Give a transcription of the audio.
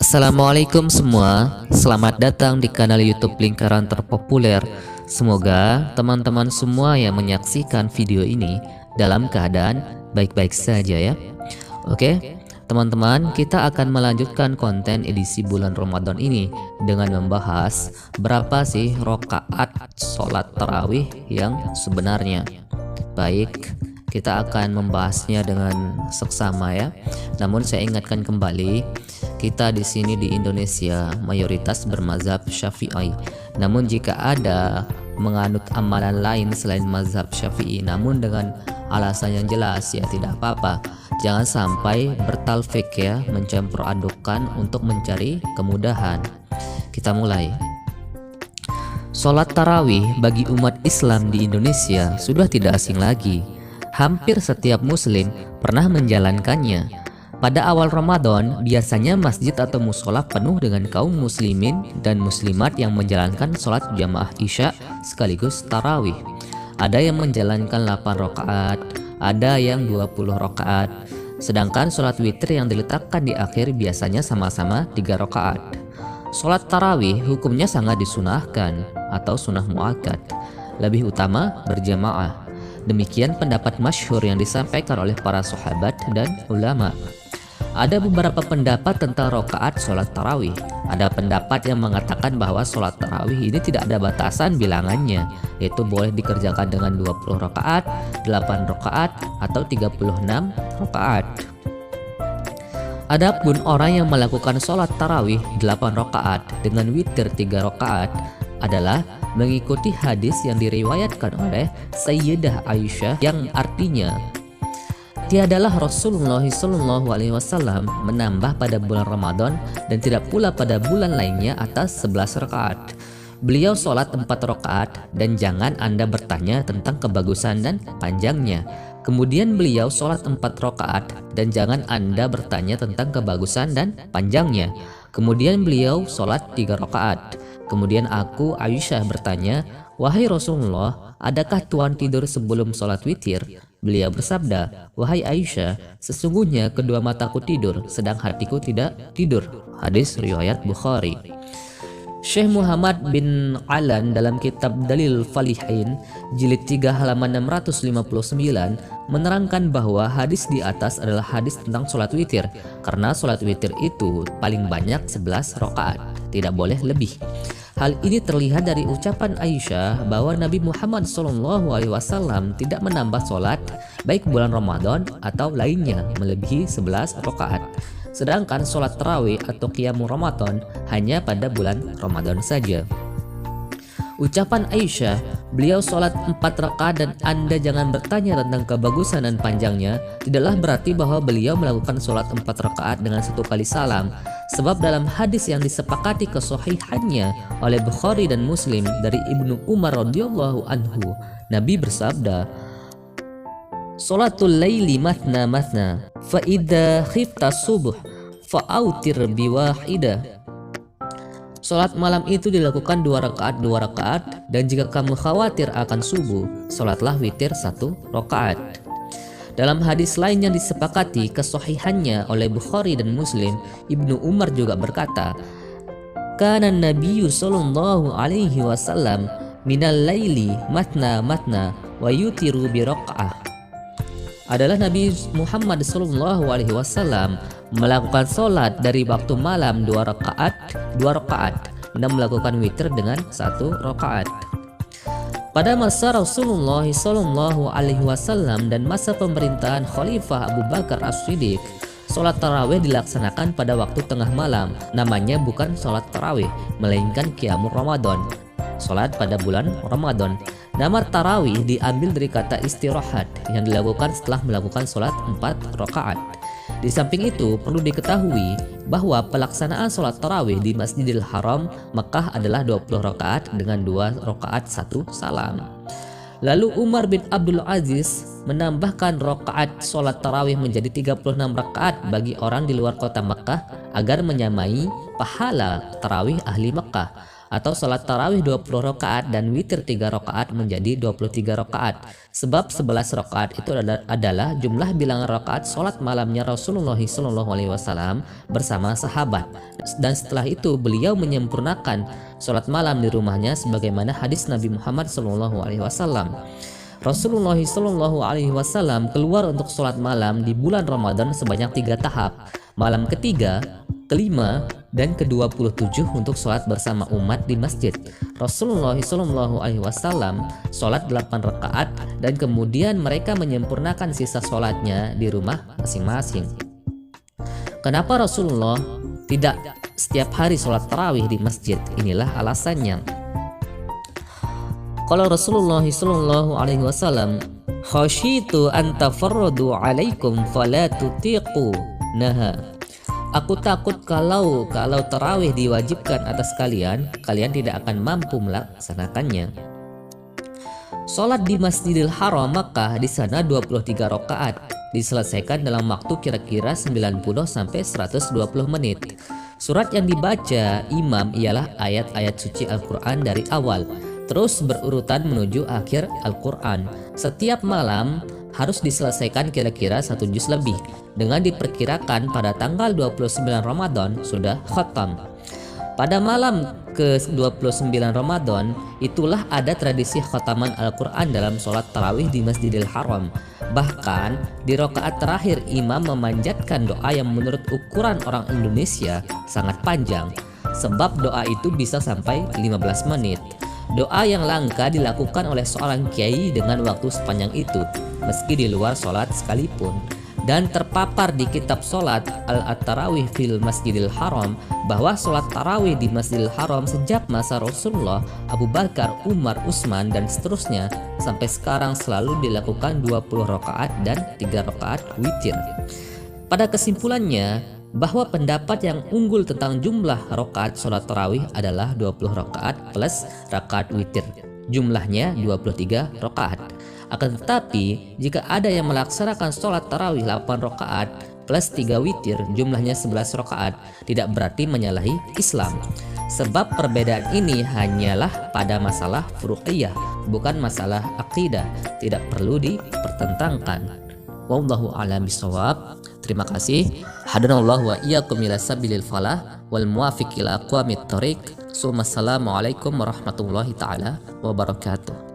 Assalamualaikum semua, selamat datang di kanal YouTube lingkaran terpopuler. Semoga teman-teman semua yang menyaksikan video ini dalam keadaan baik-baik saja ya. Oke, teman-teman, kita akan melanjutkan konten edisi bulan Ramadan ini dengan membahas berapa sih rakaat sholat tarawih yang sebenarnya. Baik, kita akan membahasnya dengan seksama ya. Namun saya ingatkan kembali, kita di sini di Indonesia mayoritas bermazhab Syafi'i. Namun jika ada menganut amalan lain selain mazhab Syafi'i namun dengan alasan yang jelas ya tidak apa-apa. Jangan sampai bertalfik ya, mencampur adukan untuk mencari kemudahan. Kita mulai. Sholat tarawih bagi umat Islam di Indonesia sudah tidak asing lagi. Hampir setiap muslim pernah menjalankannya. Pada awal Ramadan, biasanya masjid atau musola penuh dengan kaum muslimin dan muslimat yang menjalankan sholat jamaah isya sekaligus tarawih. Ada yang menjalankan 8 rakaat, ada yang 20 rakaat. Sedangkan sholat witir yang diletakkan di akhir biasanya sama-sama 3 rakaat. Sholat tarawih hukumnya sangat disunahkan atau sunnah muakkad, lebih utama berjamaah. Demikian pendapat masyhur yang disampaikan oleh para sahabat dan ulama. Ada beberapa pendapat tentang rakaat sholat tarawih. Ada pendapat yang mengatakan bahwa sholat tarawih ini tidak ada batasan bilangannya, yaitu boleh dikerjakan dengan 20 rakaat, 8 rakaat, atau 36 rakaat. Adapun orang yang melakukan sholat tarawih 8 rakaat dengan witir 3 rakaat adalah mengikuti hadis yang diriwayatkan oleh Sayyidah Aisyah yang artinya, tiadalah Rasulullah SAW menambah pada bulan Ramadan dan tidak pula pada bulan lainnya atas 11 rakaat. Beliau sholat 4 rakaat dan jangan Anda bertanya tentang kebagusan dan panjangnya. Kemudian beliau sholat 4 rakaat dan jangan Anda bertanya tentang kebagusan dan panjangnya. Kemudian beliau sholat 3 rakaat. Kemudian aku Aisyah bertanya, "Wahai Rasulullah, adakah Tuhan tidur sebelum sholat witir?" Beliau bersabda, "Wahai Aisyah, sesungguhnya kedua mataku tidur, sedang hatiku tidak tidur." Hadis riwayat Bukhari. Syekh Muhammad bin Alan dalam kitab Dalil Falihin jilid 3 halaman 659 menerangkan bahwa hadis di atas adalah hadis tentang sholat witir, karena sholat witir itu paling banyak 11 rakaat, tidak boleh lebih. Hal ini terlihat dari ucapan Aisyah bahwa Nabi Muhammad SAW tidak menambah sholat baik bulan Ramadan atau lainnya melebihi 11 rakaat. Sedangkan sholat tarawih atau qiyamul Ramadan hanya pada bulan Ramadan saja. Ucapan Aisyah, beliau sholat 4 rakaat dan Anda jangan bertanya tentang kebagusan dan panjangnya, tidaklah berarti bahwa beliau melakukan sholat 4 rakaat dengan 1 kali salam. Sebab dalam hadis yang disepakati kesohihannya oleh Bukhari dan Muslim dari Ibnu Umar radhiyallahu anhu, Nabi bersabda, "Sholatul laili matna matna, fa idza khifta subuh fa autir biwahidah." Sholat malam itu dilakukan 2 rakaat, dan jika kamu khawatir akan subuh, sholatlah witir 1 rakaat. Dalam hadis lain yang disepakati kesohihannya oleh Bukhari dan Muslim, Ibnu Umar juga berkata, "Kana Nabiyyu sallallahu alaihi wasallam minal laili matna matna wa yutiru bi raq'ah." Adalah Nabi Muhammad sallallahu alaihi wasallam melakukan sholat dari waktu malam 2 rakaat dan melakukan witir dengan 1 rakaat. Pada masa Rasulullah SAW dan masa pemerintahan Khalifah Abu Bakar As-Siddiq, sholat tarawih dilaksanakan pada waktu tengah malam. Namanya bukan sholat tarawih, melainkan qiyamul Ramadan, sholat pada bulan Ramadan. Nama tarawih diambil dari kata istirahat yang dilakukan setelah melakukan sholat 4 rakaat. Di samping itu, perlu diketahui bahwa pelaksanaan sholat tarawih di Masjidil Haram Makkah adalah 20 rakaat dengan 2 rakaat 1 salam. Lalu Umar bin Abdul Aziz menambahkan rakaat sholat tarawih menjadi 36 rakaat bagi orang di luar kota Makkah agar menyamai pahala tarawih ahli Makkah. atau sholat tarawih 20 rakaat dan witir 3 rakaat menjadi 23 rakaat. Sebab 11 rakaat itu adalah jumlah bilangan rakaat sholat malamnya Rasulullah SAW bersama sahabat. Dan setelah itu beliau menyempurnakan sholat malam di rumahnya sebagaimana hadis Nabi Muhammad SAW. Rasulullah SAW keluar untuk sholat malam di bulan Ramadan sebanyak 3 tahap. Malam ketiga, kelima, dan ke-27 untuk sholat bersama umat di masjid. Rasulullah SAW sholat 8 rakaat dan kemudian mereka menyempurnakan sisa sholatnya di rumah masing-masing. Kenapa Rasulullah tidak setiap hari sholat tarawih di masjid? Inilah alasannya. Kalau Rasulullah SAW, khasyitu an tafarradu alaikum fala tutiqu naha. Aku takut kalau tarawih diwajibkan atas kalian tidak akan mampu melaksanakannya. Sholat di Masjidil Haram Makkah di sana 23 rakaat diselesaikan dalam waktu kira-kira 90 sampai 120 menit. Surat yang dibaca imam ialah ayat-ayat suci Al-Quran dari awal, terus berurutan menuju akhir Al-Quran. Setiap malam harus diselesaikan kira-kira 1 juz lebih, dengan diperkirakan pada tanggal 29 Ramadan sudah khatam. Pada malam ke-29 Ramadan itulah ada tradisi khataman Al-Quran dalam sholat tarawih di Masjidil Haram. Bahkan di rakaat terakhir imam memanjatkan doa yang menurut ukuran orang Indonesia sangat panjang, sebab doa itu bisa sampai 15 menit. Doa yang langka dilakukan oleh seorang kiai dengan waktu sepanjang itu, meski di luar sholat sekalipun. Dan terpapar di kitab sholat Al-Tarawih fil Masjidil Haram bahwa sholat tarawih di Masjidil Haram sejak masa Rasulullah, Abu Bakar, Umar, Utsman, dan seterusnya sampai sekarang selalu dilakukan 20 rakaat dan 3 rakaat witir. Pada kesimpulannya, bahwa pendapat yang unggul tentang jumlah rakaat sholat tarawih adalah 20 rakaat plus rakaat witir. Jumlahnya 23 rakaat. Akan tetapi, jika ada yang melaksanakan sholat tarawih 8 rakaat plus 3 witir, jumlahnya 11 rakaat, tidak berarti menyalahi Islam. Sebab perbedaan ini hanyalah pada masalah furu'iyah, bukan masalah akidah, tidak perlu dipertentangkan. Wallahu a'lam bishawab. Terima kasih. Hadanallahu wa iyyakum ila sabilil falah wal muwafiq ila aqwamit thoriq. Assalamualaikum warahmatullahi taala wabarakatuh.